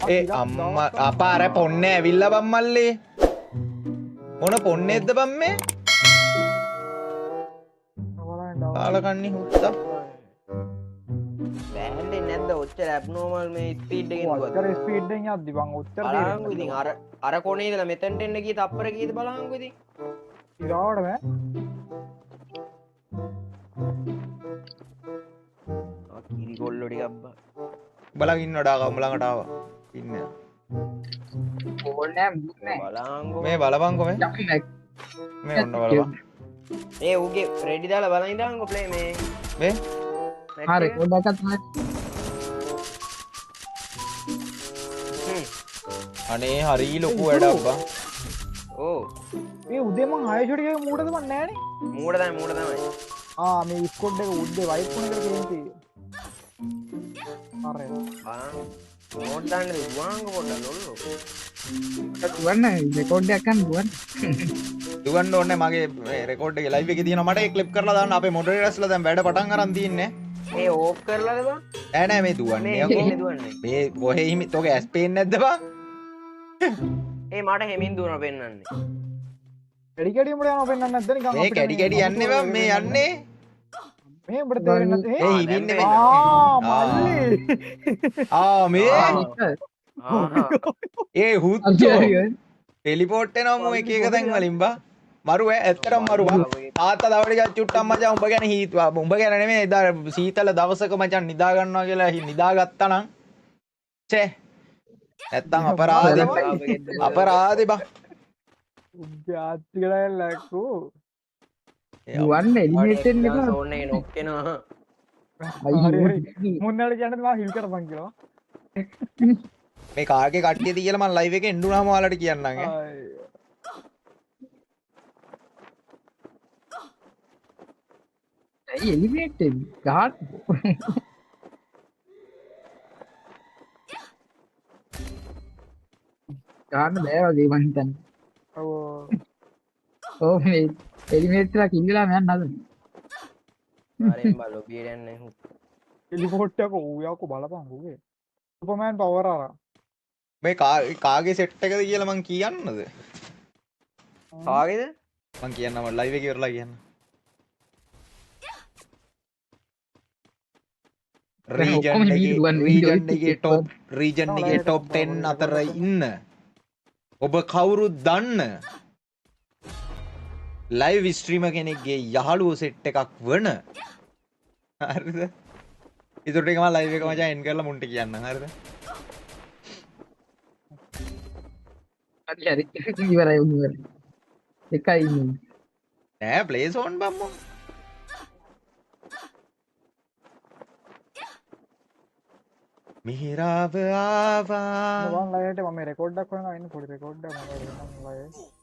අම්මා අපා අර පොන්නේ ඇවිල්ලා බම් මල්ලේ මොන පොන්නේද්ද බම් මේ කාලකන්ණි හුත්තා බෑන්ඩේ නැද්ද ඔච්චර ඇබ්නෝමල් මේ ස්පීඩ් එකෙන් දුවද ඔච්චර ස්පීඩ් එකෙන් යද්දි බං ඔච්චර බලහන්කෝ ඉතින් අර කොනේ ඉඳලා මෙතනට එන්න ගිය තප්පර කීයද බලහන්කෝ ඉතින් ඉරාවට බෑ කිරි කොල්ලෝ ටිකක් බලන් ඉන්න වඩා කම්ම ළඟට ආවා ඉන්නේ ඕනේ බලහන්කෝ මේ බලපන්කො මේ ඔන්න බලපන් ඒ ඌගේ රෙඩි දාලා බලන් ඉඳහන්කෝ ප්ලේ මේ හරි පොඩ්ඩක් තමයි අනේ හරි ලොකු වැඩක් බං ඕ මේ උදේ මං 6 ෂොට් එකේ මූඩද මන් නෑනේ මූඩ තමයි මේ ස්කොඩ් එක උඩේ වයිට් කොන එකට කේන්ති හරි නෝට් දාන්න දුවන්කෝ පොඩ්ඩක් ලොල්ලෝ දුවන්න රෙකෝඩ් එකක් ගන්න දුවන්න ඕනේ මගේ රෙකෝඩ් එකේ ලයිව් එකේ තියෙනවා මට ඒක ක්ලිප් කරලා දාන්න අපේ මොඩරේටර්ස්ලා දැන් වැඩ පටන් අරන් තින්නේ ඒ ඕෆ් කරලාද බං නෑ මේ දුවන්නේ මේ කොහේ හිමි තෝගේ ඇස් පේන්නේ නැද්ද බං ඒ මට හෙමින් දුවන පෙන්නන්නේ කැඩි කැඩි උඹට යනවා පෙන්නන්න නැද්ද නිකන් මේ කැඩි කැඩි යන්නේ බං මේ යන්නේ මේ උඹට තේරෙන්නේ නැද්ද ඒ හිමින්නේ මේ මල්ලි මේ ඒ හුත්තෝ ටෙලිපෝට් එනවා එක එක තැන් වලින් බා මරුව ඇත්තටම මරුවා තාත්තා දවඩ චුට්ටක් මචං උඹ ගැන හීතුවා උඹ ගැන නෙමෙයි එදා සීතල දවසක මචං නිදා ගන්නවා කියලා නිදාගත්තා නම් ඡේ නැත්තම් අපරාධේ බං උඹාත්ති කියලා ලැක්කෝ දුවන්න එලිමේටෙන් එක සෝන් එකේ නොක් වෙනවා මුන්නට කියන්න මම හිල් කරපන් කියලා මේ කාගේ කට්ටියද කියලා මම ලයිව් එකේ එන්නුනාම ඔයාලට කියන්නම් ඈ ඇයි එලිමේටෙන් ගහන්න ගන්න බෑ වගේ මං හිතන්නේ ඔව් මේ එලිමේට්ලා කිල්ලලා මම නේද ආරෙන් බලෝ බීරන්නේ ටෙලිපෝට් එක ඌයක්කෝ බලපන් ඌගේ සුපර්මෑන් පවර් අර මේ කාගේ සෙට් එකද කියලා මං කියන්නද කාගේද මං කියන්නම් ලයිව් එකේ ඉවරලා කියන්න රීජන් එකේ টොප් 10 අතර ඉන්න ඔබ කවුරුත් දන්න ලයිව් ස්ට්‍රීමර් කෙනෙක්ගේ යහළුවෝ සෙට් එකක් වන හරිද ඉතින් ටික මම ලයිව් එක මචං එන්ඩ් කරලා මුන්ට කියන්නම් හරිද හරි ඉවරයි එකයි ඉන්නේ නෑ ප්ලේ සෝන් බම්මෝ මිහිරාව ආවා මම ලයිව් එකට මම රෙකෝඩ් එකක් කරනවා ඉන්න පොඩි රෙකෝඩ් එකක් මම ලයිව්